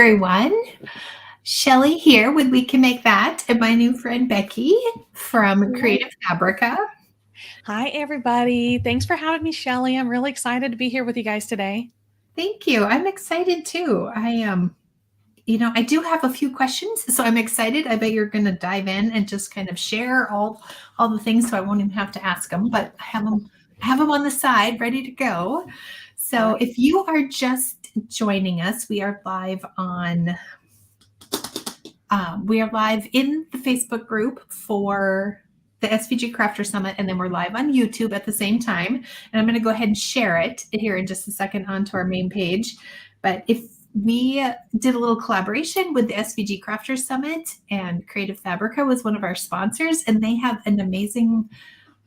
everyone. Shelly here with We Can Make That and my new friend Becky from Creative Fabrica. Hi, everybody. Thanks for having me, Shelly. I'm really excited to be here with you guys today. Thank you. I'm excited too. I do have a few questions, so I'm excited. I bet you're going to dive in and just kind of share all the things, so I won't even have to ask them. But I have them on the side, ready to go. All So right. if you are just joining us, we are live in the Facebook group for the SVG Crafter Summit, and then we're live on YouTube at the same time. And I'm going to go ahead and share it here in just a second onto our main page. But if we did a little collaboration with the SVG Crafter Summit, and Creative Fabrica was one of our sponsors, and they have an amazing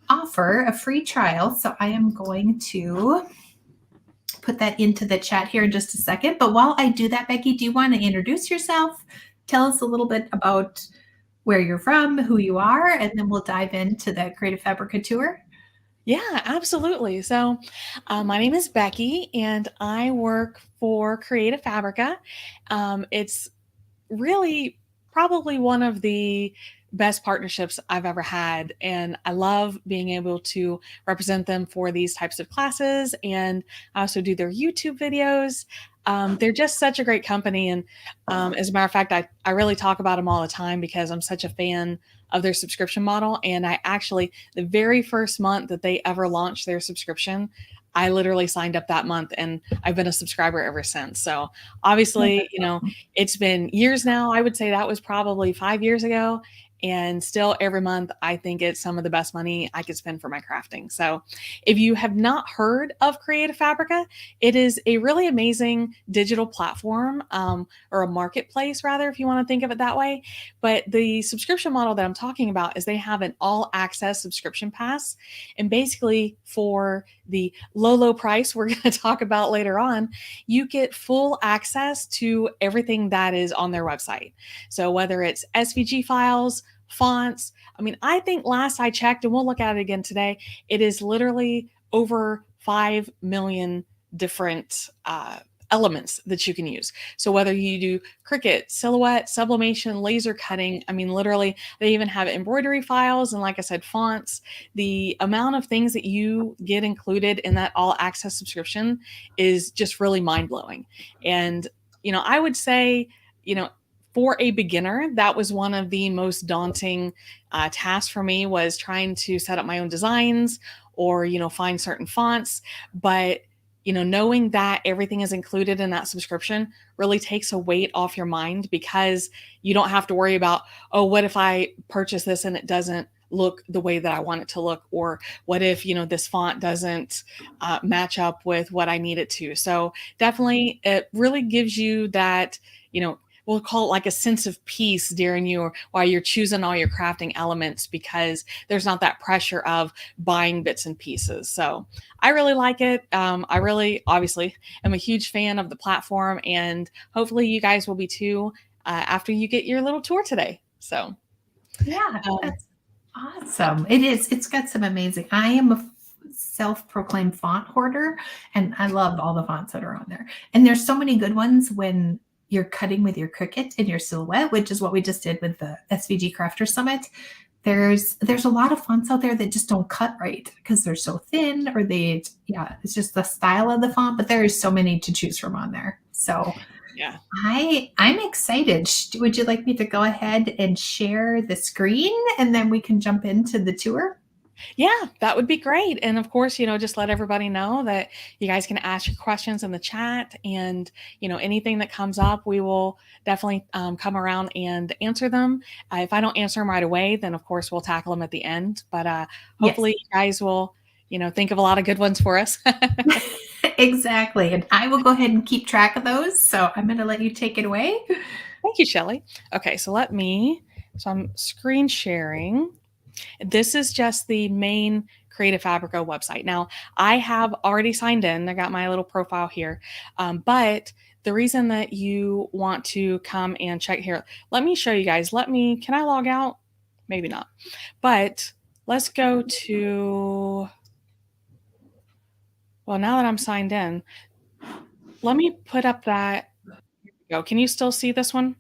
offer, a free trial. So I am going to put that into the chat here in just a second. But while I do that, Becky, do you want to introduce yourself? Tell us a little bit about where you're from, who you are, and then we'll dive into the Creative Fabrica tour. Yeah, absolutely. So, my name is Becky, and I work for Creative Fabrica. It's really probably one of the best partnerships I've ever had. And I love being able to represent them for these types of classes. And I also do their YouTube videos. They're just such a great company. And as a matter of fact, I really talk about them all the time because I'm such a fan of their subscription model. And I actually, the very first month that they ever launched their subscription, I literally signed up that month and I've been a subscriber ever since. So obviously, it's been years now. I would say that was probably 5 years ago. And still every month, I think it's some of the best money I could spend for my crafting. So if you have not heard of Creative Fabrica, it is a really amazing digital platform, or a marketplace, rather, if you want to think of it that way. But the subscription model that I'm talking about is they have an all access subscription pass. And basically, for the low price we're going to talk about later on, you get full access to everything that is on their website. So whether it's SVG files, fonts, I mean, I think last I checked, and we'll look at it again today, it is literally over 5 million different elements that you can use. So whether you do Cricut, silhouette, sublimation, laser cutting, I mean, literally, they even have embroidery files and, like I said, fonts. The amount of things that you get included in that all access subscription is just really mind blowing. And, I would say, for a beginner, that was one of the most daunting tasks for me, was trying to set up my own designs or, find certain fonts. But knowing that everything is included in that subscription really takes a weight off your mind, because you don't have to worry about, oh, what if I purchase this and it doesn't look the way that I want it to look? Or what if, this font doesn't match up with what I need it to? So definitely, it really gives you that, we'll call it like a sense of peace during while you're choosing all your crafting elements, because there's not that pressure of buying bits and pieces. So I really like it. I really, obviously, am a huge fan of the platform, and hopefully you guys will be too, after you get your little tour today. So Yeah, um, that's awesome. It is. It's got some amazing. I am a self-proclaimed font hoarder, and I love all the fonts that are on there. And there's so many good ones when you're cutting with your Cricut and your silhouette, which is what we just did with the SVG Crafter Summit. There's a lot of fonts out there that just don't cut right because they're so thin, or it's just the style of the font. But there is so many to choose from on there. So yeah. I'm excited. Would you like me to go ahead and share the screen, and then we can jump into the tour? Yeah, that would be great. And of course, just let everybody know that you guys can ask your questions in the chat, and, anything that comes up, we will definitely come around and answer them. If I don't answer them right away, then of course we'll tackle them at the end. But Yes, hopefully you guys will, think of a lot of good ones for us. exactly. And I will go ahead and keep track of those. So I'm going to let you take it away. Thank you, Shelly. Okay, so I'm screen sharing. This is just the main Creative Fabrica website. Now, I have already signed in. I got my little profile here. But the reason that you want to come and check here, let me show you guys. Can I log out? Maybe not. But let's go to, well, now that I'm signed in, let me put up that. go. Can you still see this one?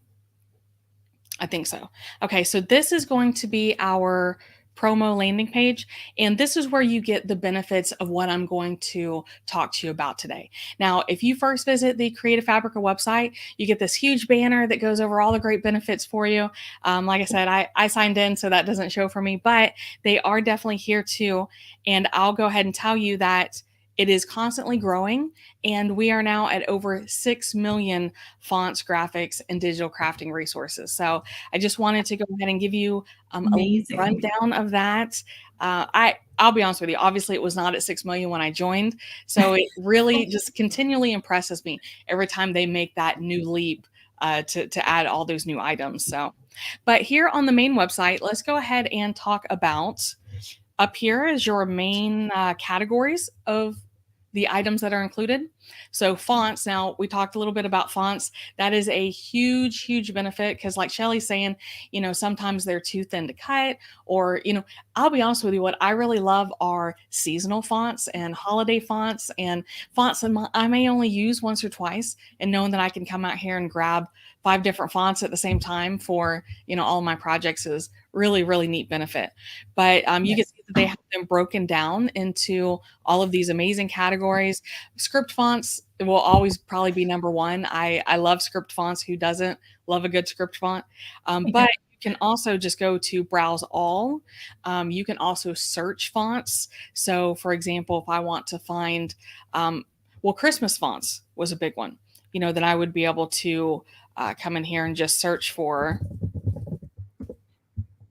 I think so. Okay, so this is going to be our promo landing page, and this is where you get the benefits of what I'm going to talk to you about today. Now, if you first visit the Creative Fabrica website, you get this huge banner that goes over all the great benefits for you. Like I said, I signed in, so that doesn't show for me, but they are definitely here too. And I'll go ahead and tell you that it is constantly growing, and we are now at over 6 million fonts, graphics, and digital crafting resources. So I just wanted to go ahead and give you a Amazing. rundown of that. I'll be honest with you. Obviously, it was not at 6 million when I joined, so it really just continually impresses me every time they make that new leap to add all those new items. So, but here on the main website, let's go ahead and talk about up here is your main categories of the items that are included. So fonts, now we talked a little bit about fonts. That is a huge, huge benefit because like Shelly's saying, sometimes they're too thin to cut or, I'll be honest with you, what I really love are seasonal fonts and holiday fonts and fonts that I may only use once or twice, and knowing that I can come out here and grab 5 different fonts at the same time for, all of my projects is really, really neat benefit. But you can see that they have them broken down into all of these amazing categories. Script fonts will always probably be number one. I love script fonts. Who doesn't love a good script font? But you can also just go to browse all. You can also search fonts. So for example, if I want to find, Christmas fonts was a big one, that I would be able to come in here and just search for,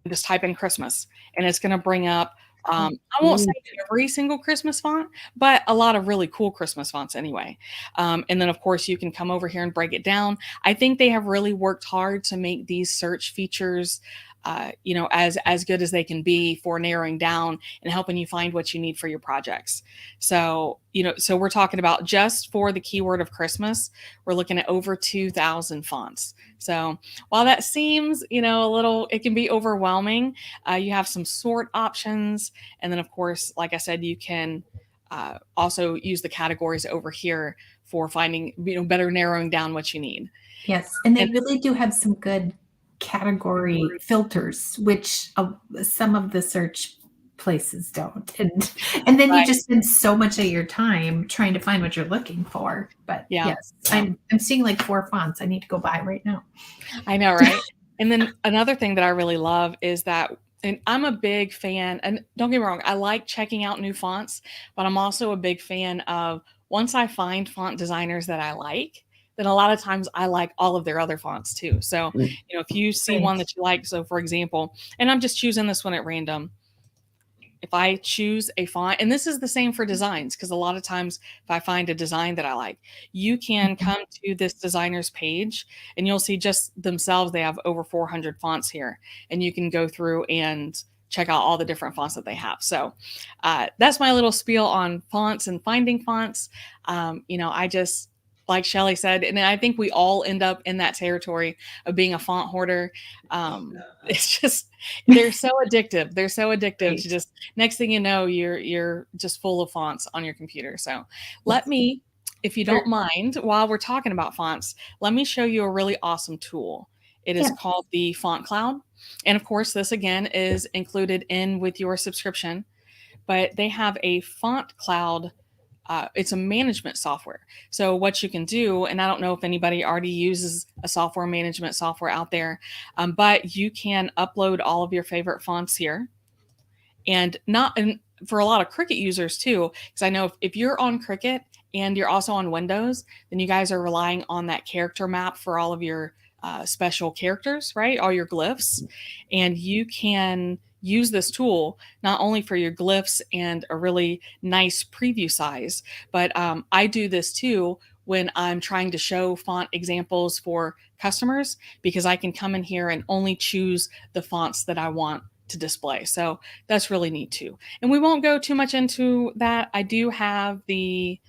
just type in Christmas, and it's going to bring up, I won't say every single Christmas font, but a lot of really cool Christmas fonts anyway. And then, of course, you can come over here and break it down. I think they have really worked hard to make these search features as good as they can be for narrowing down and helping you find what you need for your projects. So, so we're talking about just for the keyword of Christmas, we're looking at over 2,000 fonts. So while that seems, it can be overwhelming, you have some sort options. And then, of course, like I said, you can also use the categories over here for finding, better narrowing down what you need. Yes, and they really do have some good category filters, which some of the search places don't. And then you just spend so much of your time trying to find what you're looking for. But yes, I'm seeing like 4 fonts I need to go buy right now. I know, right? And then another thing that I really love is that, and I'm a big fan, and don't get me wrong, I like checking out new fonts, but I'm also a big fan of, once I find font designers that I like, then a lot of times I like all of their other fonts too. So, if you see one that you like, so for example, and I'm just choosing this one at random. If I choose a font, and this is the same for designs, because a lot of times if I find a design that I like, you can come to this designer's page and you'll see just themselves, they have over 400 fonts here, and you can go through and check out all the different fonts that they have. So that's my little spiel on fonts and finding fonts. I just, like Shelly said, and I think we all end up in that territory of being a font hoarder. It's just, they're so addictive. They're so addictive to just, next thing you know, you're just full of fonts on your computer. So let me, if you don't mind, while we're talking about fonts, let me show you a really awesome tool. It is called the Font Cloud. And of course, this again is included in with your subscription, but they have a Font Cloud. It's a management software. So what you can do, and I don't know if anybody already uses a software management software out there, but you can upload all of your favorite fonts here. And for a lot of Cricut users too, because I know if you're on Cricut and you're also on Windows, then you guys are relying on that character map for all of your special characters, right? All your glyphs. And you can use this tool not only for your glyphs and a really nice preview size, but I do this too when I'm trying to show font examples for customers, because I can come in here and only choose the fonts that I want to display. So that's really neat too. And we won't go too much into that. I do have the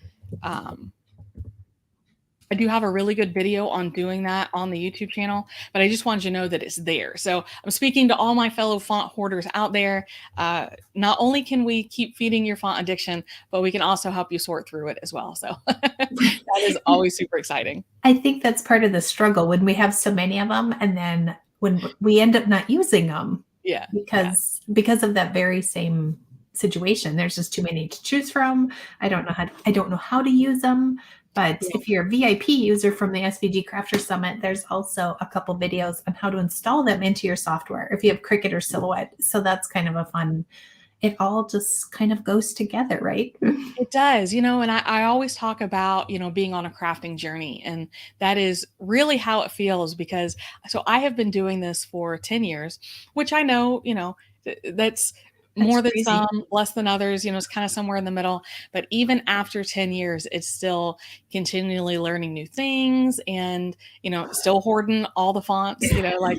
I do have a really good video on doing that on the YouTube channel, but I just wanted you to know that it's there. So I'm speaking to all my fellow font hoarders out there. Not only can we keep feeding your font addiction, but we can also help you sort through it as well. So that is always super exciting. I think that's part of the struggle when we have so many of them, and then when we end up not using them Yeah. because of that very same situation. There's just too many to choose from. I don't know how to use them. But Yeah. if you're a VIP user from the SVG Crafter Summit, there's also a couple videos on how to install them into your software if you have Cricut or Silhouette. So that's kind of a fun, it all just kind of goes together, right? It does, and I always talk about, being on a crafting journey. And that is really how it feels because so I have been doing this for 10 years, which I know, that's more than crazy. some, less than others, it's kind of somewhere in the middle. But even after 10 years, it's still continually learning new things and, still hoarding all the fonts, like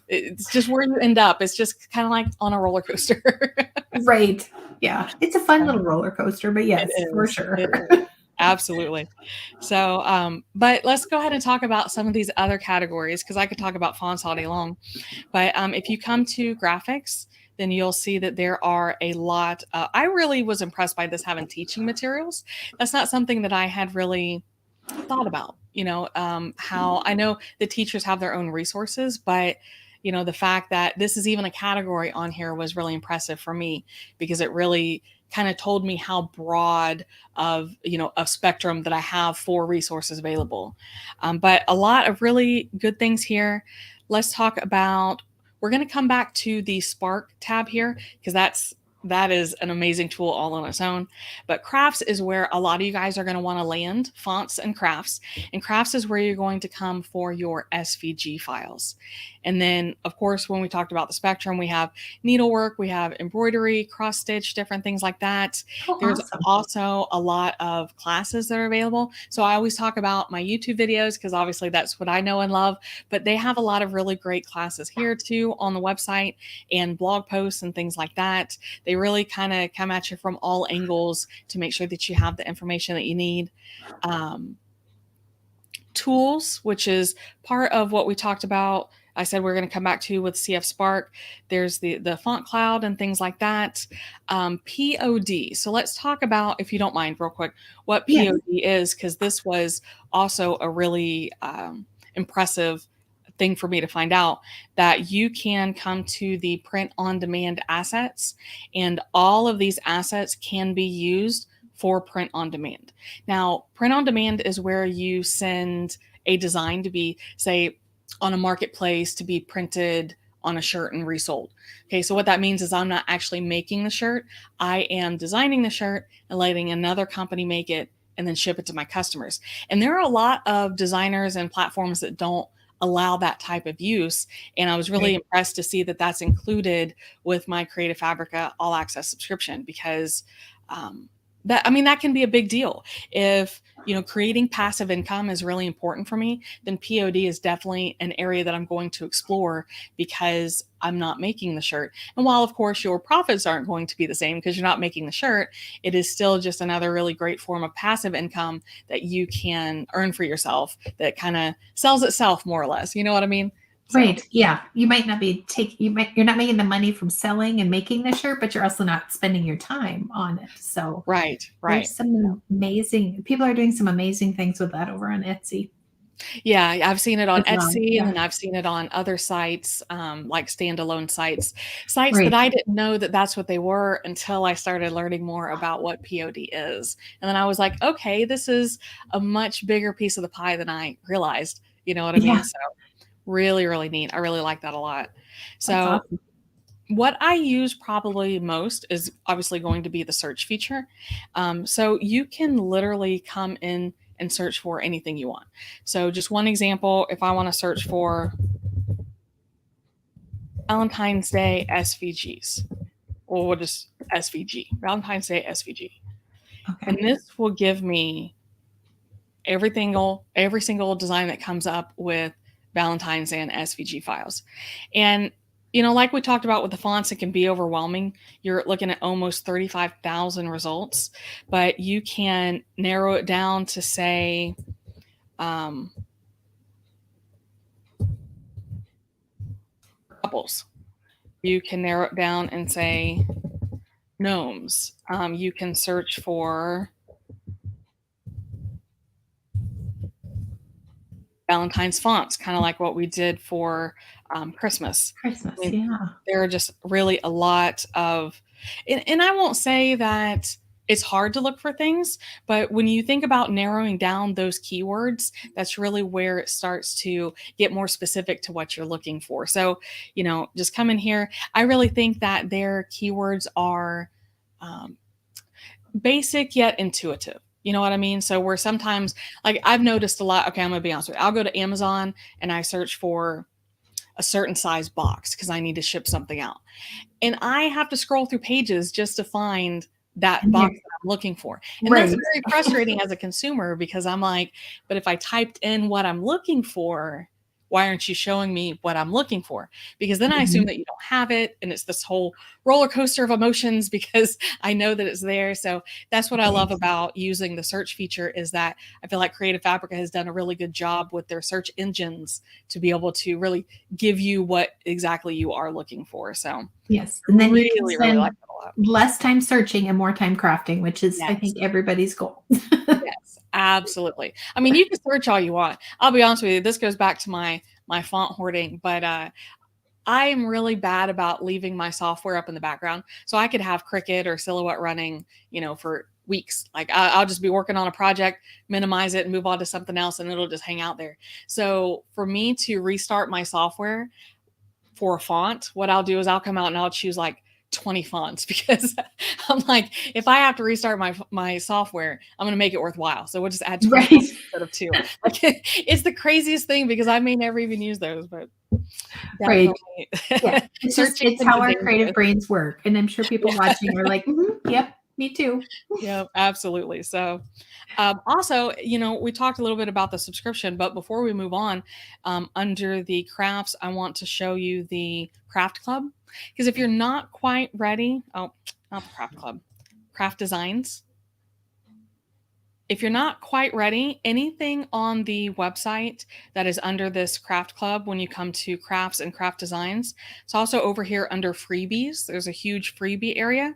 it's just where you end up. It's just kind of like on a roller coaster. Right. Yeah. It's a fun little roller coaster, but yes, for sure. It is. Absolutely. So, but let's go ahead and talk about some of these other categories because I could talk about fonts all day long. But if you come to graphics, then you'll see that there are a lot. I really was impressed by this having teaching materials. That's not something that I had really thought about, how I know the teachers have their own resources, but the fact that this is even a category on here was really impressive for me because it really kind of told me how broad of a spectrum that I have for resources available. But a lot of really good things here. Let's talk about, we're going to come back to the Spark tab here because that is an amazing tool all on its own. But crafts is where a lot of you guys are going to want to land, fonts and crafts. And crafts is where you're going to come for your SVG files. And then, of course, when we talked about the spectrum, we have needlework, we have embroidery, cross stitch, different things like that. There's Awesome. also a lot of classes that are available. So I always talk about my YouTube videos because obviously that's what I know and love. But they have a lot of really great classes here too on the website and blog posts and things like that. They really kind of come at you from all angles to make sure that you have the information that you need. Tools, which is part of what we talked about. I said we're going to come back to with CF Spark. There's the font cloud and things like that. POD. So let's talk about, if you don't mind, real quick, what POD is, because this was also a really impressive thing for me to find out, that you can come to the print on demand assets, and all of these assets can be used for print on demand. Now, print on demand is where you send a design to be, say, on a marketplace to be printed on a shirt and resold. Okay, so what that means is I'm not actually making the shirt. I am designing the shirt and letting another company make it and then ship it to my customers. And there are a lot of designers and platforms that don't allow that type of use. And I was really impressed to see that that's included with my Creative Fabrica All Access subscription because that can be a big deal. If creating passive income is really important for me, then POD is definitely an area that I'm going to explore because I'm not making the shirt. And while of course your profits aren't going to be the same because you're not making the shirt, it is still just another really great form of passive income that you can earn for yourself that kind of sells itself more or less. You know what I mean? So. Right. Yeah. You might not be you're not making the money from selling and making the shirt, but you're also not spending your time on it. So right. There's some amazing people are doing some amazing things with that over on Etsy. Yeah, I've seen it on Etsy, Yeah. and then I've seen it on other sites, like standalone sites Right. that I didn't know that that's what they were until I started learning more about what POD is. And then I was like, okay, this is a much bigger piece of the pie than I realized. You know what I mean? So really, really neat. I really like that a lot. So awesome. What I use probably most is obviously going to be the search feature. So you can literally come in and search for anything you want. So just one example, if I want to search for Valentine's Day SVGs, or we'll just SVG, Valentine's Day SVG. Okay. And this will give me every single design that comes up with Valentine's and SVG files. And like we talked about with the fonts, it can be overwhelming. You're looking at almost 35,000 results, but you can narrow it down to say couples. You can narrow it down and say gnomes. You can search for Valentine's fonts, kind of like what we did for Christmas. Christmas, I mean, yeah. there are just really a lot of, and I won't say that it's hard to look for things, but when you think about narrowing down those keywords, that's really where it starts to get more specific to what you're looking for. So, just come in here. I really think that their keywords are basic yet intuitive. You know what I mean? So where sometimes, like I've noticed a lot, okay, I'm gonna be honest with you. I'll go to Amazon and I search for a certain size box because I need to ship something out. And I have to scroll through pages just to find that box that I'm looking for. And that's very frustrating as a consumer because I'm like, but if I typed in what I'm looking for, why aren't you showing me what I'm looking for? Because then I assume that you don't have it. And it's this whole roller coaster of emotions because I know that it's there. So that's what I love about using the search feature is that I feel like Creative Fabrica has done a really good job with their search engines to be able to really give you what exactly you are looking for. So yes. And then really, you can really spend like that a lot. less time searching and more time crafting, which is, I think, everybody's goal. Yes, absolutely. I mean, you can search all you want. I'll be honest with you. This goes back to my font hoarding, but I am really bad about leaving my software up in the background. So I could have Cricut or Silhouette running, for weeks. Like I'll just be working on a project, minimize it and move on to something else and it'll just hang out there. So for me to restart my software for a font, what I'll do is I'll come out and I'll choose like 20 fonts because I'm like, if I have to restart my software, I'm going to make it worthwhile. So we'll just add 20 fonts instead of 2. Like, it's the craziest thing because I may never even use those, but right. Yeah. It's how our creative brains work. And I'm sure people watching are like, yep, me too. Yeah, absolutely. So also, we talked a little bit about the subscription, but before we move on, under the crafts, I want to show you the craft club. Because if you're not quite ready, not the craft club, craft designs. If you're not quite ready, anything on the website that is under this craft club, when you come to crafts and craft designs, it's also over here under freebies. There's a huge freebie area.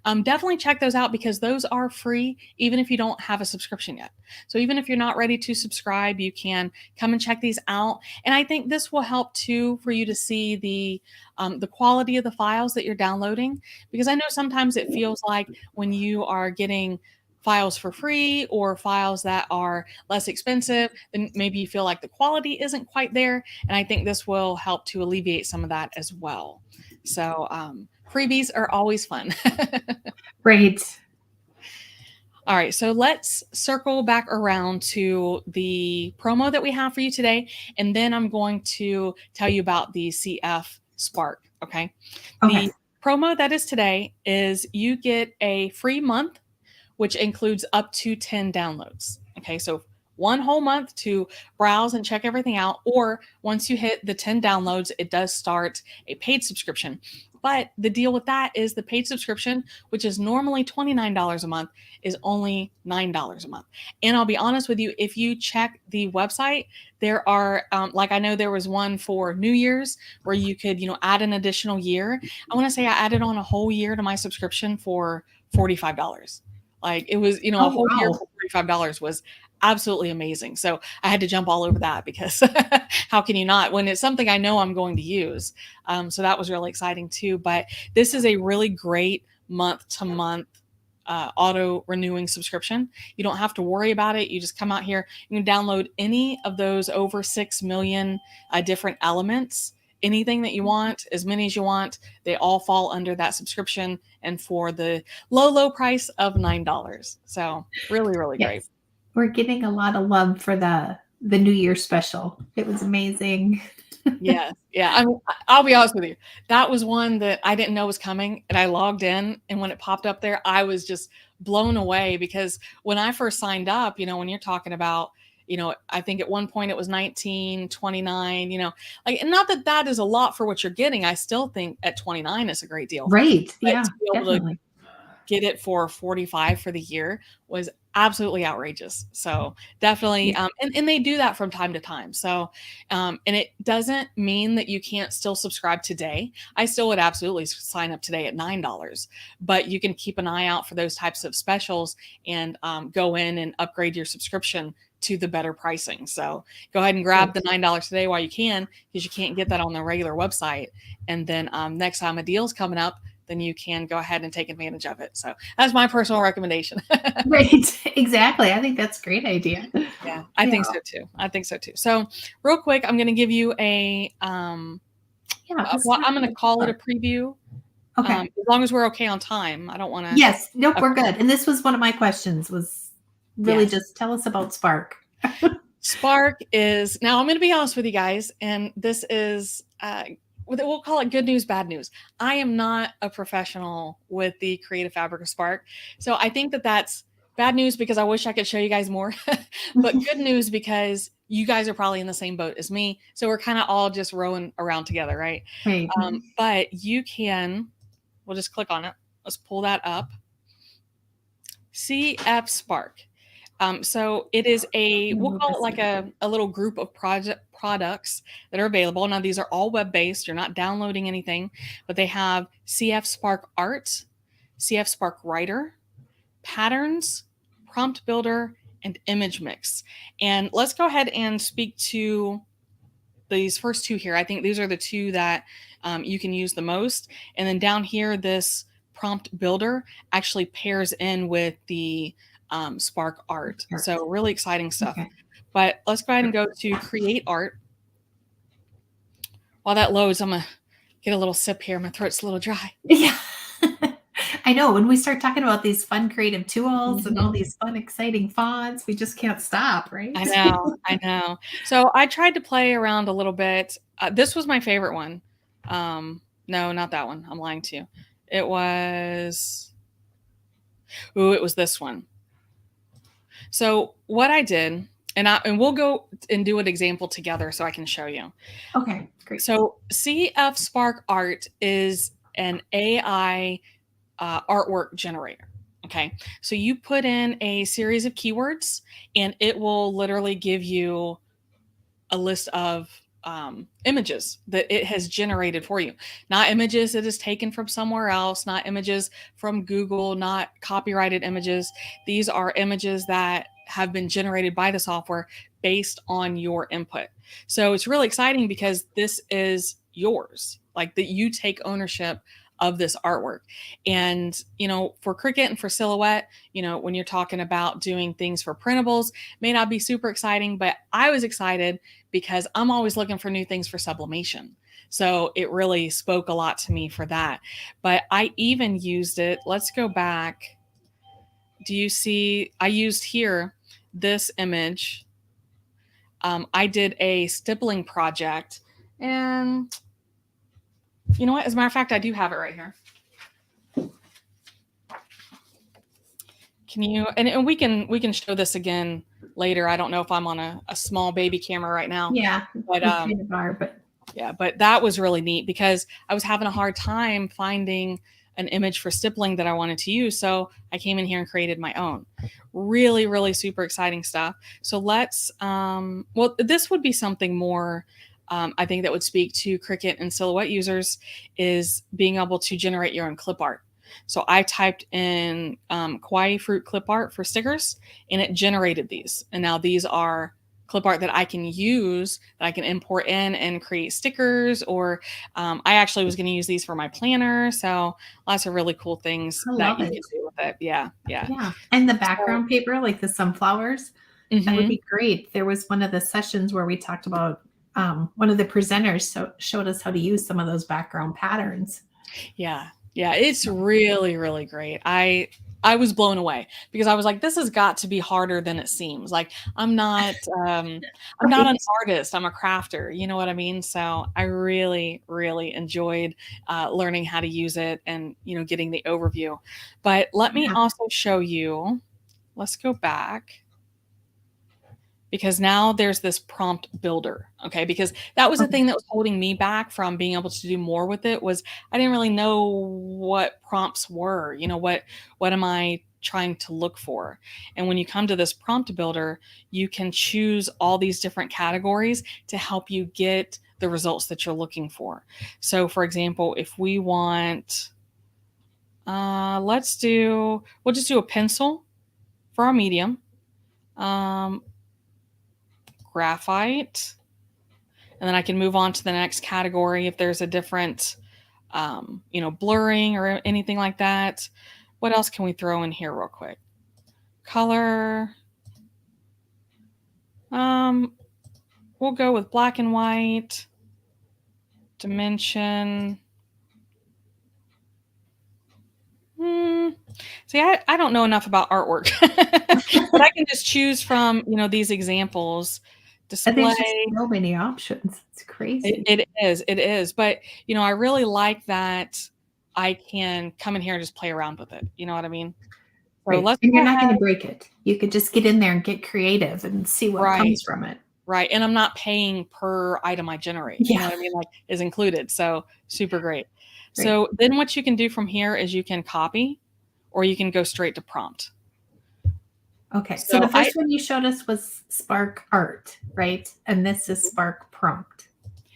Definitely check those out because those are free, even if you don't have a subscription yet. So even if you're not ready to subscribe, you can come and check these out. And I think this will help too for you to see the quality of the files that you're downloading, because I know sometimes it feels like when you are getting files for free or files that are less expensive, then maybe you feel like the quality isn't quite there. And I think this will help to alleviate some of that as well. So freebies are always fun. Right. All right, so let's circle back around to the promo that we have for you today. And then I'm going to tell you about the CF Spark, okay? The promo that is today is you get a free month, which includes up to 10 downloads. Okay, so 1 whole month to browse and check everything out. Or once you hit the 10 downloads, it does start a paid subscription. But the deal with that is the paid subscription, which is normally $29 a month, is only $9 a month. And I'll be honest with you, if you check the website, there are, like I know there was one for New Year's where you could, add an additional year. I want to say I added on a whole year to my subscription for $45. Like it was, a whole year for $45 was absolutely amazing. So I had to jump all over that because how can you not when it's something I know I'm going to use? So that was really exciting too. But this is a really great month-to-month auto renewing subscription. You don't have to worry about it. You just come out here, you can download any of those over 6 million different elements. Anything that you want, as many as you want, they all fall under that subscription and for the low price of $9. So really, really great. We're getting a lot of love for the New Year special. It was amazing. Yeah. I mean, I'll be honest with you. That was one that I didn't know was coming, and I logged in, and when it popped up there, I was just blown away because when I first signed up, when you're talking about, I think at one point it was $19.29, like, and not that that is a lot for what you're getting. I still think at $29 is a great deal. Right. But Yeah, to be able to get it for $45 for the year was absolutely outrageous. So definitely, and they do that from time to time. So, and it doesn't mean that you can't still subscribe today. I still would absolutely sign up today at $9, but you can keep an eye out for those types of specials and go in and upgrade your subscription to the better pricing. So go ahead and grab the $9 today while you can, because you can't get that on the regular website. And then next time a deal's coming up, then you can go ahead and take advantage of it. So that's my personal recommendation. Right. Exactly. I think that's a great idea. Yeah, I think so too. I think so too. So real quick, I'm going to give you a, well, I'm going to call it a preview. Okay. As long as we're okay on time. I don't want to. Yes. Nope. Okay. We're good. And this was one of my questions, was really just tell us about Spark. Spark is, now I'm going to be honest with you guys, and this is, we'll call it good news, bad news. I am not a professional with the Creative Fabrica Spark. So I think that that's bad news because I wish I could show you guys more, but good news because you guys are probably in the same boat as me. So we're kind of all just rowing around together, right? Right. But you can, we'll just click on it. Let's pull that up. CF Spark. So it is we'll call it like a little group of products that are available. Now, these are all web-based. You're not downloading anything, but they have CF Spark Art, CF Spark Writer, Patterns, Prompt Builder, and Image Mix. And let's go ahead and speak to these first two here. I think these are the two that you can use the most. And then down here, this Prompt Builder actually pairs in with the Spark Art. So really exciting stuff. Okay. But let's go ahead and go to Create Art. While that loads, I'm going to get a little sip here. My throat's a little dry. Yeah. I know. When we start talking about these fun creative tools and all these fun, exciting fonts, we just can't stop, right? I know. I know. So I tried to play around a little bit. This was my favorite one. No, not that one. I'm lying to you. It was this one. So what I did, and we'll go and do an example together so I can show you. Okay, great. So CF Spark Art is an AI artwork generator. Okay, so you put in a series of keywords and it will literally give you a list of images that it has generated for you. Not images that is taken from somewhere else, not images from Google, not copyrighted images. These are images that have been generated by the software based on your input. So it's really exciting because this is yours, like that you take ownership of this artwork. And, for Cricut and for Silhouette, when you're talking about doing things for printables, may not be super exciting, but I was excited because I'm always looking for new things for sublimation. So it really spoke a lot to me for that. But I even used it. Let's go back. Do you see, I used here this image. I did a stippling project, and you know what? As a matter of fact, I do have it right here. Can you, and we can show this again later. I don't know if I'm on a small baby camera right now. Yeah, but yeah, but that was really neat because I was having a hard time finding an image for stippling that I wanted to use. So I came in here and created my own. Really, really super exciting stuff. So let's, well, this would be something more, I think that would speak to Cricut and Silhouette users, is being able to generate your own clip art. So I typed in kawaii fruit clip art for stickers, and it generated these. And now these are clip art that I can use, that I can import in and create stickers, or I actually was going to use these for my planner. So lots of really cool things that you can do with it. Yeah. And the background paper, like the sunflowers, that would be great. There was one of the sessions where we talked about, one of the presenters showed us how to use some of those background patterns. Yeah, it's really, really great. I was blown away because I was like, this has got to be harder than it seems. Like I'm not an artist, I'm a crafter, you know what I mean? So I really, really enjoyed learning how to use it and, getting the overview. But let me also show you, let's go back. because now there's this prompt builder. Okay. Because that was the thing that was holding me back from being able to do more with it, was I didn't really know what prompts were, what am I trying to look for? And when you come to this prompt builder, you can choose all these different categories to help you get the results that you're looking for. So for example, if we want, we'll just do a pencil for our medium. Graphite, and then I can move on to the next category if there's a different, blurring or anything like that. What else can we throw in here real quick? Color. We'll go with black and white. Dimension. See, I don't know enough about artwork, but I can just choose from, these examples. Display. There's just so many options. It's crazy. It is. But, I really like that I can come in here and just play around with it. You know what I mean? So right. And you're not going to break it. You could just get in there and get creative and see what comes from it. Right. And I'm not paying per item I generate. You know what I mean? Like, is included. So super great. Right. So then what you can do from here is you can copy, or you can go straight to prompt. Okay. So the first one you showed us was Spark Art, right? And this is Spark Prompt.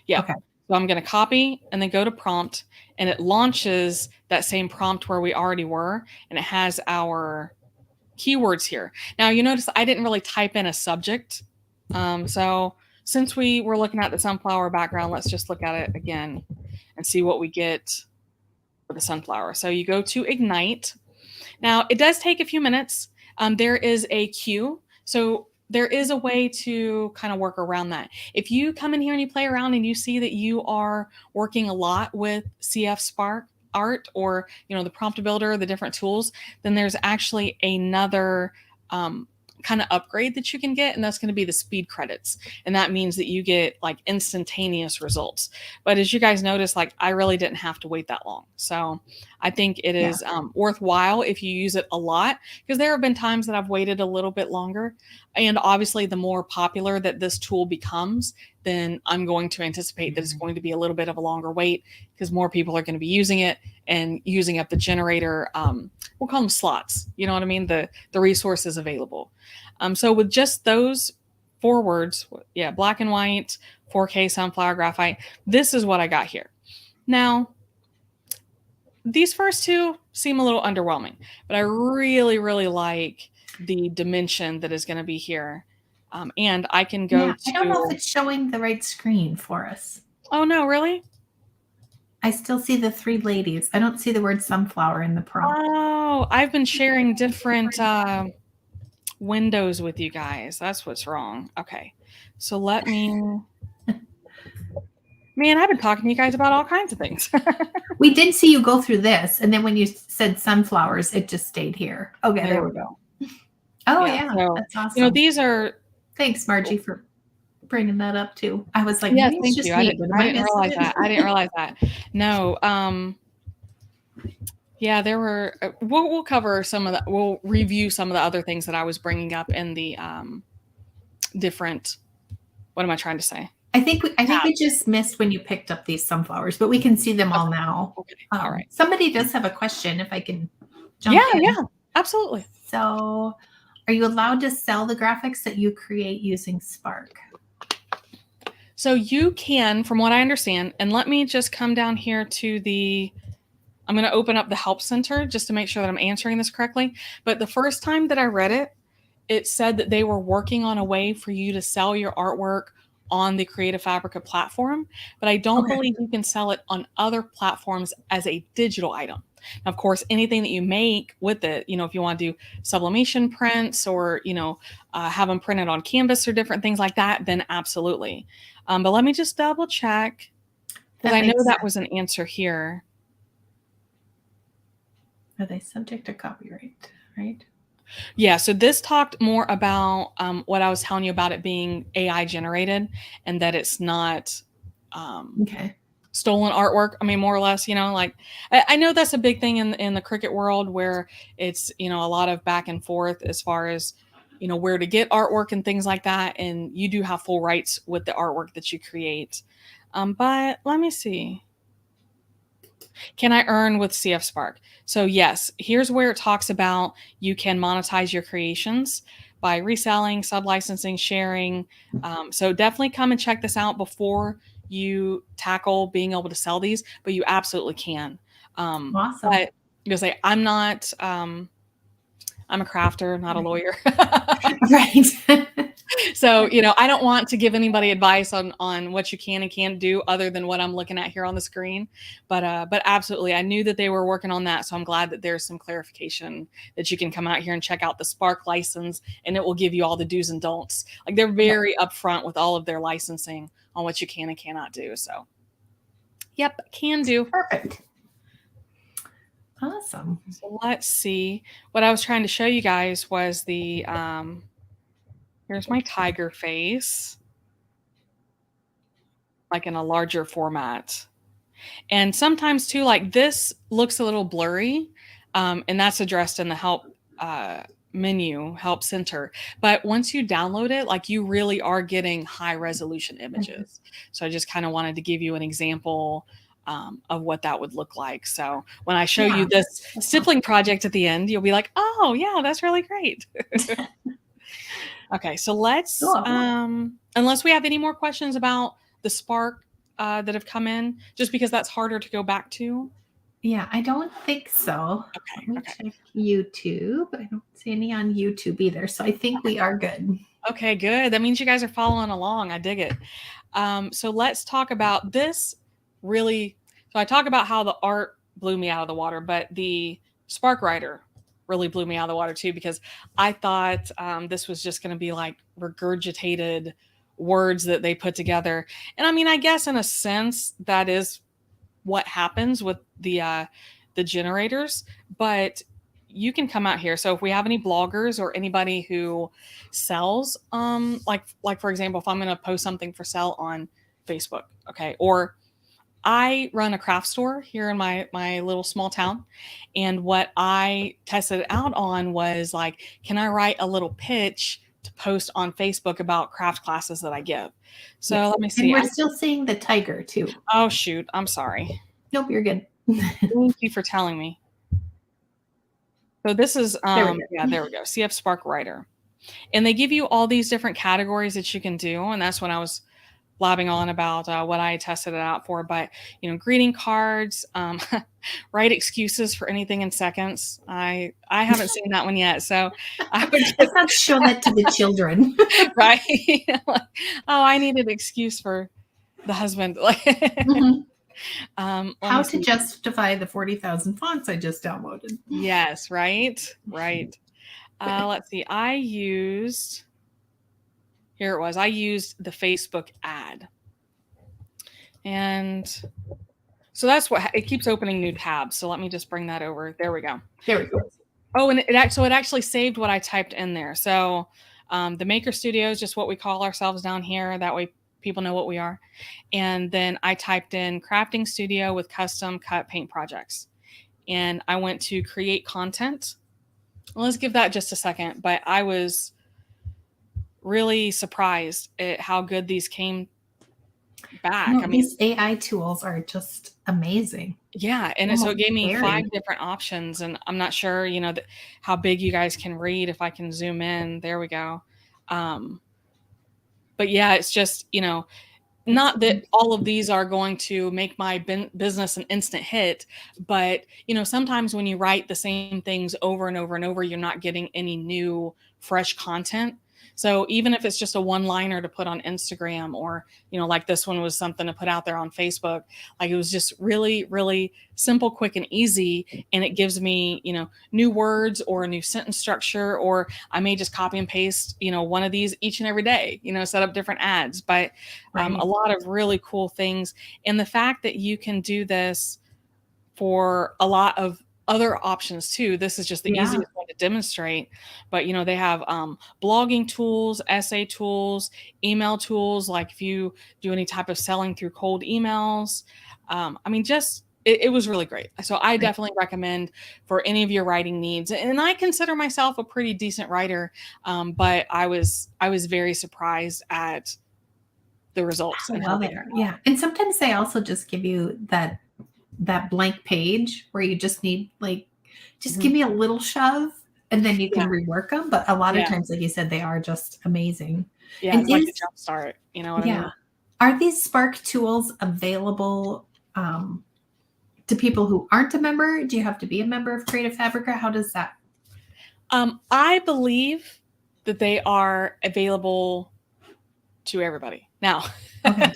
Yeah. Okay. So I'm going to copy and then go to prompt, and it launches that same prompt where we already were, and it has our keywords here. Now you notice I didn't really type in a subject. So since we were looking at the sunflower background, let's just look at it again and see what we get for the sunflower. So you go to Ignite. Now it does take a few minutes. There is a queue. So there is a way to kind of work around that. If you come in here and you play around and you see that you are working a lot with CF Spark Art, or, the prompt builder, the different tools, then there's actually another kind of upgrade that you can get, and that's going to be the speed credits. And that means that you get like instantaneous results. But as you guys notice, like, I really didn't have to wait that long. So I think it is worthwhile if you use it a lot, because there have been times that I've waited a little bit longer. And obviously the more popular that this tool becomes, then I'm going to anticipate that it's going to be a little bit of a longer wait, because more people are going to be using it and using up the generator. We'll call them slots. You know what I mean? The resources available. So with just those 4 words, black and white, 4K sunflower graphite, this is what I got here. Now, these first 2 seem a little underwhelming, but I really, really like the dimension that is going to be here. And I can go to... I don't know if it's showing the right screen for us. Oh, no, really? I still see the 3 ladies. I don't see the word sunflower in the prompt. Oh, I've been sharing different windows with you guys. That's what's wrong. Okay. So let me... Man, I've been talking to you guys about all kinds of things. We did see you go through this, and then when you said sunflowers, it just stayed here. Okay, there we go. Oh, so, that's awesome. These are... Thanks, Margie, for bringing that up too. I was like, yes, thank you. I didn't realize that. I didn't realize that. No. There were. We'll cover some of that. We'll review some of the other things that I was bringing up in the different. What am I trying to say? I think we just missed when you picked up these sunflowers, but we can see them all now. Okay. All right. Somebody does have a question. If I can jump in. Yeah, absolutely. So, are you allowed to sell the graphics that you create using Spark? So you can, from what I understand, and let me just come down here to I'm going to open up the Help Center just to make sure that I'm answering this correctly. But the first time that I read it, it said that they were working on a way for you to sell your artwork on the Creative Fabrica platform, but I don't believe you can sell it on other platforms as a digital item. Now, of course, anything that you make with it, if you want to do sublimation prints or, have them printed on canvas or different things like that, then absolutely. But let me just double check, because I know that was an answer here. Are they subject to copyright, right? Yeah, so this talked more about what I was telling you about it being AI generated, and that it's not stolen artwork. I mean, more or less, like I know that's a big thing in the Cricut world, where it's, a lot of back and forth as far as, where to get artwork and things like that. And you do have full rights with the artwork that you create. But let me see. Can I earn with CF Spark? So yes, here's where it talks about you can monetize your creations by reselling, sub-licensing, sharing. So definitely come and check this out before you tackle being able to sell these, but you absolutely can. Awesome. But you'll say, I'm not, I'm a crafter, not a lawyer. Right. So, I don't want to give anybody advice on what you can and can't do other than what I'm looking at here on the screen. But absolutely, I knew that they were working on that. So I'm glad that there's some clarification that you can come out here and check out the Spark license, and it will give you all the do's and don'ts. Like, they're very upfront with all of their licensing on what you can and cannot do. So, yep, can do. Perfect. Awesome. So let's see. What I was trying to show you guys was the, here's my tiger face, like in a larger format. And sometimes too, like this looks a little blurry, and that's addressed in the help menu, help center. But once you download it, like you really are getting high resolution images. So I just kind of wanted to give you an example of what that would look like. So when I show you this stippling project at the end, you'll be like, oh yeah, that's really great. Okay, so let's, unless we have any more questions about the Spark that have come in, just because that's harder to go back to. Yeah, I don't think so. Okay. Let me check YouTube. I don't see any on YouTube either. So I think we are good. Okay, good. That means you guys are following along. I dig it. So let's talk about this really. So I talk about how the art blew me out of the water, but the Spark Writer really blew me out of the water too, because I thought this was just going to be like regurgitated words that they put together. And I mean, I guess in a sense that is what happens with the generators, but you can come out here. So if we have any bloggers or anybody who sells, like for example, if I'm going to post something for sale on Facebook, okay, or I run a craft store here in my little small town. And what I tested it out on was like, can I write a little pitch to post on Facebook about craft classes that I give? So let me see. And we're still seeing the tiger too. Oh, shoot. I'm sorry. Nope, you're good. Thank you for telling me. So this is, there we go. CF Spark Writer. And they give you all these different categories that you can do. And that's when I was blabbing on about what I tested it out for. But, greeting cards, write excuses for anything in seconds. I haven't seen that one yet. So I would let's not show that to the children. Right. Oh, I need an excuse for the husband. Mm-hmm. How to justify the 40,000 fonts I just downloaded. Yes, right. Let's see. I used the Facebook ad. And so that's what it keeps opening new tabs. So let me just bring that over. There we go. Oh, and it actually saved what I typed in there. So the Maker Studio is just what we call ourselves down here. That way people know what we are. And then I typed in crafting studio with custom cut paint projects. And I went to create content. Well, let's give that just a second. But I was really surprised at how good these came back. I mean, these AI tools are just amazing. Yeah. And so it gave me 5 different options, and I'm not sure, how big you guys can read. If I can zoom in, there we go. But yeah, it's just, not that all of these are going to make my business an instant hit, but, sometimes when you write the same things over and over and over, you're not getting any new, fresh content. So even if it's just a one-liner to put on Instagram, or, like this one was something to put out there on Facebook, like it was just really, really simple, quick, and easy. And it gives me, new words or a new sentence structure, or I may just copy and paste, one of these each and every day, set up different ads, but a lot of really cool things. And the fact that you can do this for a lot of other options too. This is just the easiest one to demonstrate, but they have blogging tools, essay tools, email tools, like if you do any type of selling through cold emails. I mean, just it was really great. So I definitely recommend for any of your writing needs. And I consider myself a pretty decent writer, but I was very surprised at the results How and how well they they are. Yeah. And sometimes they also just give you that blank page where you just need like, just give me a little shove and then you Yeah, can rework them. But a lot of yeah, times, like you said, they are just amazing. yeah. And It's like a jump start. You know what I yeah, mean? are these Spark tools available to people who aren't a member? Do you have to be a member of Creative Fabrica? How does that? I believe that they are available to everybody now. Okay.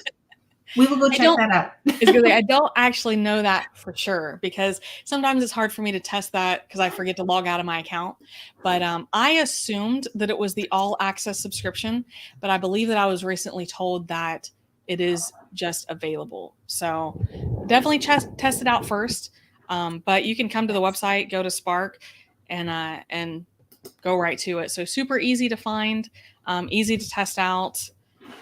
We will go I check don't that out. It's good. I don't actually know that for sure because sometimes it's hard for me to test that because I forget to log out of my account. But I assumed that it was the all access subscription, but I believe that I was recently told that it is just available. So definitely test it out first. But you can come to the website, go to Spark, and go right to it. So super easy to find, easy to test out,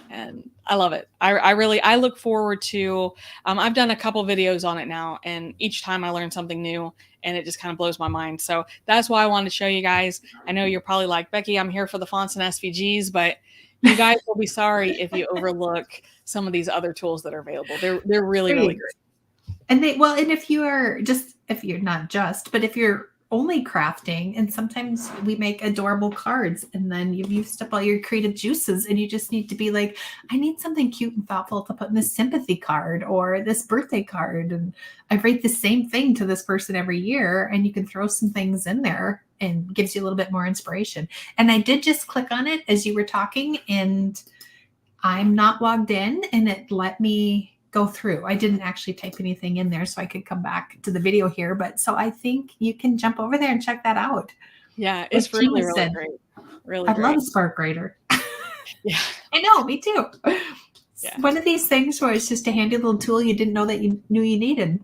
and I love it. I really I look forward to. I've done a couple videos on it now, and each time I learn something new, and it just kind of blows my mind. So that's why I wanted to show you guys. I know you're probably like, Becky, I'm here for the fonts and SVGs, but you guys will be sorry if you overlook some of these other tools that are available. They're really Great. great. And and if you are just, if you're not just, but if you're only crafting, and sometimes we make adorable cards and then you've used up all your creative juices and you just need to be like, I need something cute and thoughtful to put in this sympathy card or this birthday card. And I write the same thing to this person every year, and you can throw some things in there and gives you a little bit more inspiration. And I did just click on it as you were talking, and I'm not logged in, and it let me go through. I didn't actually type anything in there so I could come back to the video here, but so I think you can jump over there and check that out. Yeah, Like it's really Gina said, great. Really I'd love great. a Spark Writer. Yeah, I know, me too. yeah. One of these things where it's just a handy little tool you didn't know that you knew you needed.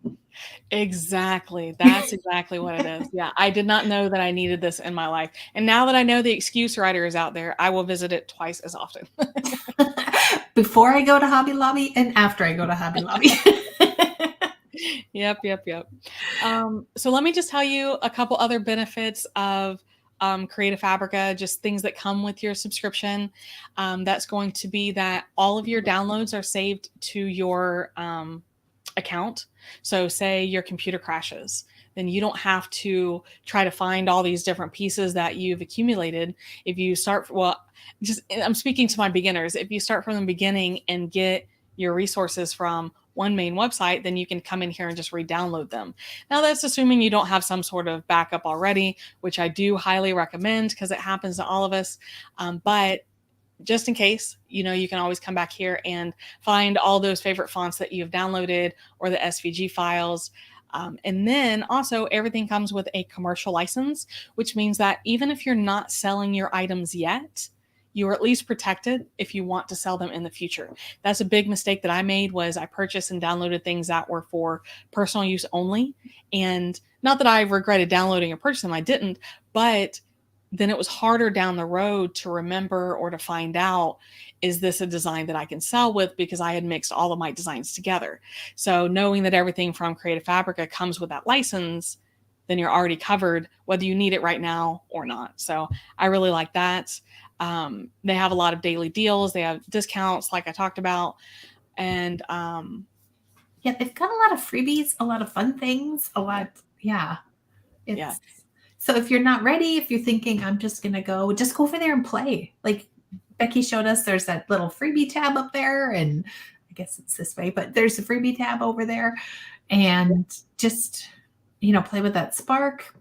Exactly. That's exactly what it is. Yeah, I did not know that I needed this in my life. And now that I know the excuse writer is out there, I will visit it twice as often. Before I go to Hobby Lobby and after I go to Hobby Lobby. Yep, yep, yep. So let me just tell you a couple other benefits of Creative Fabrica, just things that come with your subscription. That's going to be that all of your downloads are saved to your account. So say your computer crashes, then you don't have to try to find all these different pieces that you've accumulated. If you start, well, just I'm speaking to my beginners. If you start from the beginning and get your resources from one main website, then you can come in here and just re-download them. Now that's assuming you don't have some sort of backup already, which I do highly recommend because it happens to all of us. But just in case, you know, you can always come back here and find all those favorite fonts that you've downloaded or the SVG files. And then also everything comes with a commercial license, which means that even if you're not selling your items yet, you are at least protected if you want to sell them in the future. That's a big mistake that I made was I purchased and downloaded things that were for personal use only. And not that I regretted downloading or purchasing them, I didn't, but then it was harder down the road to remember or to find out, is this a design that I can sell with? Because I had mixed all of my designs together. So knowing that everything from Creative Fabrica comes with that license, then you're already covered whether you need it right now or not. So I really like that. They have a lot of daily deals. They have discounts like I talked about. And Yeah, they've got a lot of freebies, a lot of fun things, a lot. Yeah. yeah, So if you're not ready, if you're thinking, I'm just going to go, just go over there and play. Like Becky showed us, there's that little freebie tab up there. And I guess it's this way, but there's a freebie tab over there. And just, play with that spark,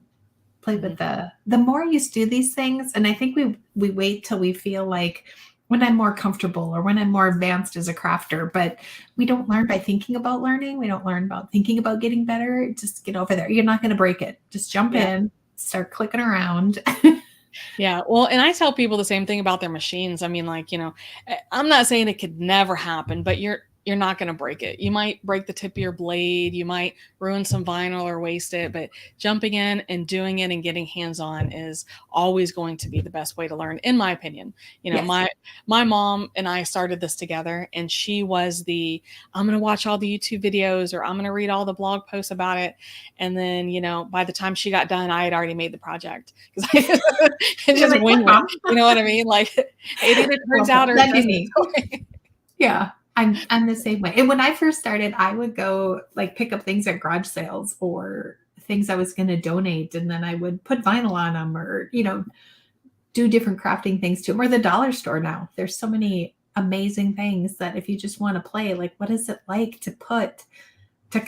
play with the more you do these things. And I think we wait till we feel like when I'm more comfortable or when I'm more advanced as a crafter, but we don't learn by thinking about learning. We don't learn about thinking about getting better. Just get over there. You're not going to break it. Just jump in, start clicking around. Yeah. Well, and I tell people the same thing about their machines. I mean, like, I'm not saying it could never happen, but you're you're not going to break it. You might break the tip of your blade, you might ruin some vinyl or waste it, but jumping in and doing it and getting hands-on is always going to be the best way to learn, in my opinion. You know, Yes. my mom and I started this together, and she was I'm going to watch all the YouTube videos, or I'm going to read all the blog posts about it. And then, you know, by the time she got done, I had already made the project, because I just like, wing it. You know what I mean? Like, it either turns out or it doesn't. Yeah, I'm the same way. And when I first started, I would go like pick up things at garage sales or things I was going to donate, and then I would put vinyl on them, or, you know, do different crafting things too. Or the dollar store now. There's so many amazing things that if you just want to play, like, what is it like to cut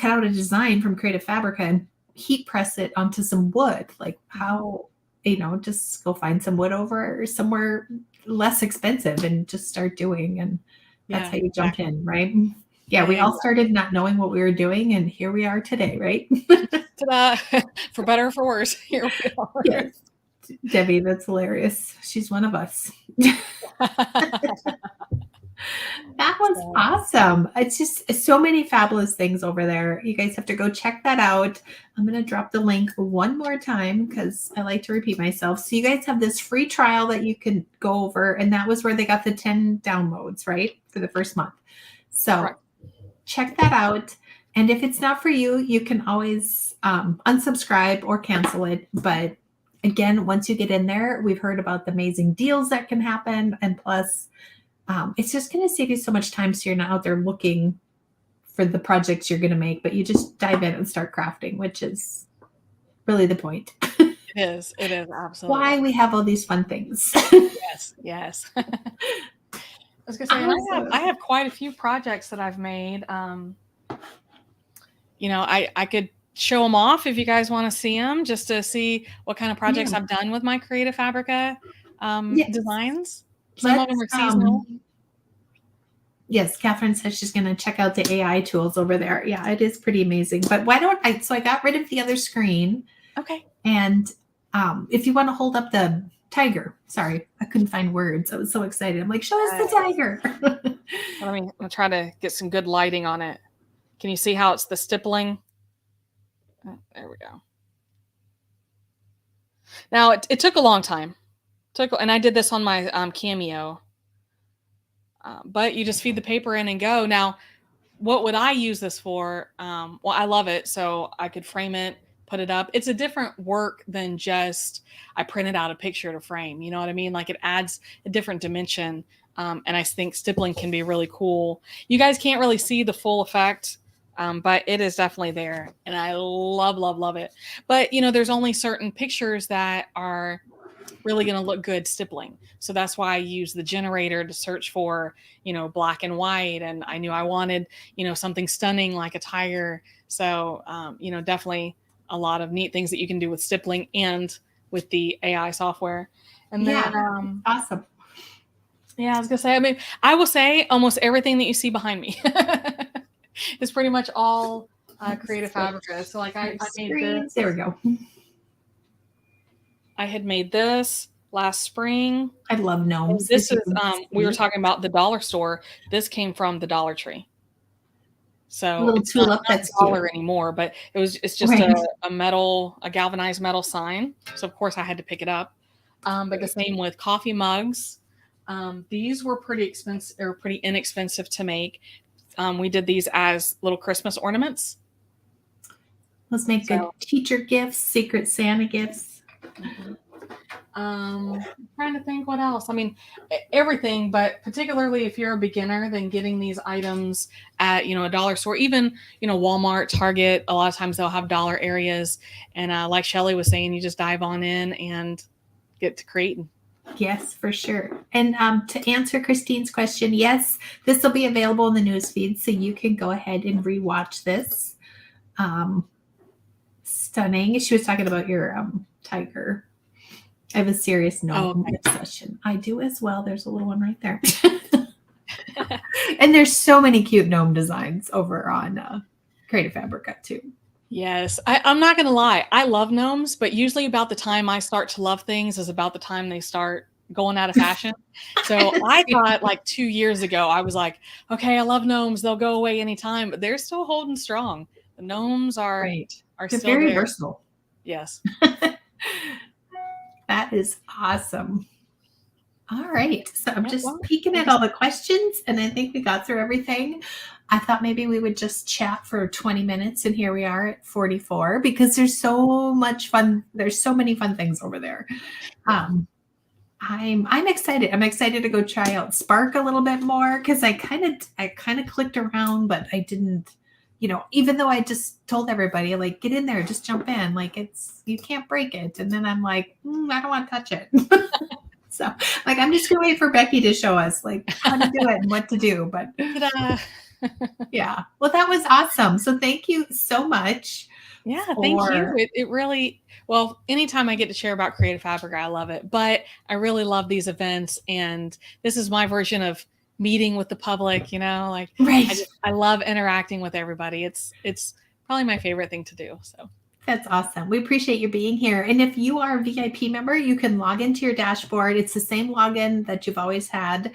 out a design from Creative Fabrica and heat press it onto some wood? Like, how, you know, just go find some wood over somewhere less expensive and just start doing. And that's how you jump in, right? Yeah, we all started not knowing what we were doing, and here we are today, right? Ta-da. For better or for worse, here we are. Yes. Debbie, that's hilarious. She's one of us. That was awesome. It's just so many fabulous things over there. You guys have to go check that out. I'm going to drop the link one more time because I like to repeat myself. So you guys have this free trial that you can go over, and that was where they got the 10 downloads, right, for the first month. So check that out. And if it's not for you, you can always unsubscribe or cancel it. But again, once you get in there, we've heard about the amazing deals that can happen. And plus, it's just going to save you so much time, so you're not out there looking for the projects you're going to make, but you just dive in and start crafting, which is really the point. It is absolutely why we have all these fun things. Yes. I was going to say, I have quite a few projects that I've made. You know, I could show them off if you guys want to see them, just to see what kind of projects I've done with my Creative Fabrica designs. Some of them are seasonal. Yes, Catherine says she's going to check out the AI tools over there. Yeah, it is pretty amazing. But why don't I? So I got rid of the other screen. Okay. And if you want to hold up the tiger, sorry, I couldn't find words. I was so excited. I'm like, show us the tiger. I'm gonna try to get some good lighting on it. Can you see how it's the stippling? Oh, there we go. Now it took a long time. And I did this on my Cameo. But you just feed the paper in and go. Now, what would I use this for? Well, I love it, so I could frame it, put it up. It's a different work than just I printed out a picture to frame. You know what I mean? Like, it adds a different dimension. And I think stippling can be really cool. You guys can't really see the full effect, but it is definitely there. And I love it. But, you know, there's only certain pictures that are really going to look good stippling. So that's why I use the generator to search for, you know, black and white. And I knew I wanted, you know, something stunning like a tiger. So, you know, definitely a lot of neat things that you can do with stippling and with the AI software. And then, awesome. Yeah, I was going to say, I mean, I will say almost everything that you see behind me is pretty much all Creative Fabrica. So like I made this. There we go. I had made this last spring. I love gnomes. This is we were talking about the dollar store. This came from the Dollar Tree. So a little tulip, that's not dollar anymore, but it's just a galvanized metal sign. So of course I had to pick it up. But the same with coffee mugs. These were pretty expensive or pretty inexpensive to make. We did these as little Christmas ornaments. Let's make good teacher gifts, Secret Santa gifts. I'm trying to think what else. I mean, everything, but particularly if you're a beginner, then getting these items at, you know, a dollar store, even, you know, Walmart, Target, a lot of times they'll have dollar areas. And like Shelly was saying, you just dive on in and get to creating. Yes, for sure. And to answer Christine's question, yes, this will be available in the newsfeed, so you can go ahead and rewatch this. Stunning. She was talking about your tiger. I have a serious gnome obsession. I do as well. There's a little one right there. And there's so many cute gnome designs over on Creative Fabrica too. Yes. I'm not going to lie. I love gnomes, but usually about the time I start to love things is about the time they start going out of fashion. So I thought like 2 years ago, I was like, okay, I love gnomes. They'll go away anytime, but they're still holding strong. The gnomes are They're still very there. versatile. Yes. That is awesome. All right. So I'm just Well, peeking at all the questions, and I think we got through everything. I thought maybe we would just chat for 20 minutes, and here we are at 44 because there's so much fun. There's so many fun things over there. Yeah. I'm excited. I'm excited to go try out Spark a little bit more because I kind of clicked around, but I didn't, even though I just told everybody like get in there, just jump in, like you can't break it. And then I'm like, I don't want to touch it. So like I'm just gonna wait for Becky to show us like how to do it and what to do. But yeah, well that was awesome. So thank you so much. Yeah, thank you. It really, well, anytime I get to share about Creative Fabrica, I love it. But I really love these events, and this is my version of meeting with the public. Like right. I love interacting with everybody. It's probably my favorite thing to do. So that's awesome. We appreciate you being here. And if you are a VIP member, you can log into your dashboard. It's the same login that you've always had.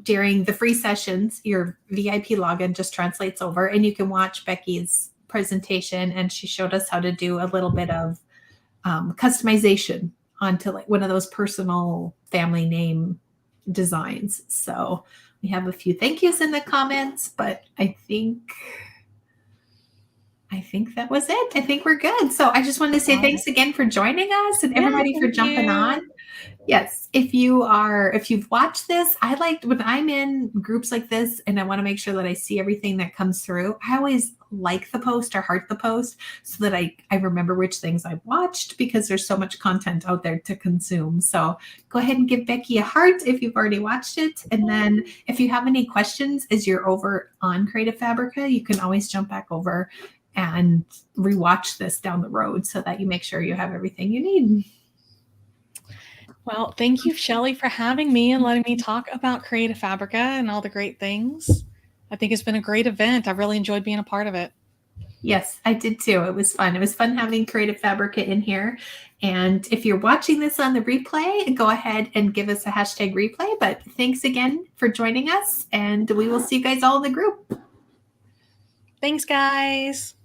During the free sessions, your VIP login just translates over, and you can watch Becky's presentation, and she showed us how to do a little bit of customization onto like one of those personal family name designs. So we have a few thank yous in the comments, but I think that was it. I think we're good. So I just wanted to say thanks again for joining us and everybody for jumping on. Yes. If you've watched this, I like when I'm in groups like this and I want to make sure that I see everything that comes through. I always like the post or heart the post so that I remember which things I've watched because there's so much content out there to consume. So go ahead and give Becky a heart if you've already watched it. And then if you have any questions as you're over on Creative Fabrica, you can always jump back over and rewatch this down the road so that you make sure you have everything you need. Well, thank you, Shelly, for having me and letting me talk about Creative Fabrica and all the great things. I think it's been a great event. I really enjoyed being a part of it. Yes, I did too. It was fun. It was fun having Creative Fabrica in here. And if you're watching this on the replay, go ahead and give us a hashtag replay. But thanks again for joining us, and we will see you guys all in the group. Thanks, guys.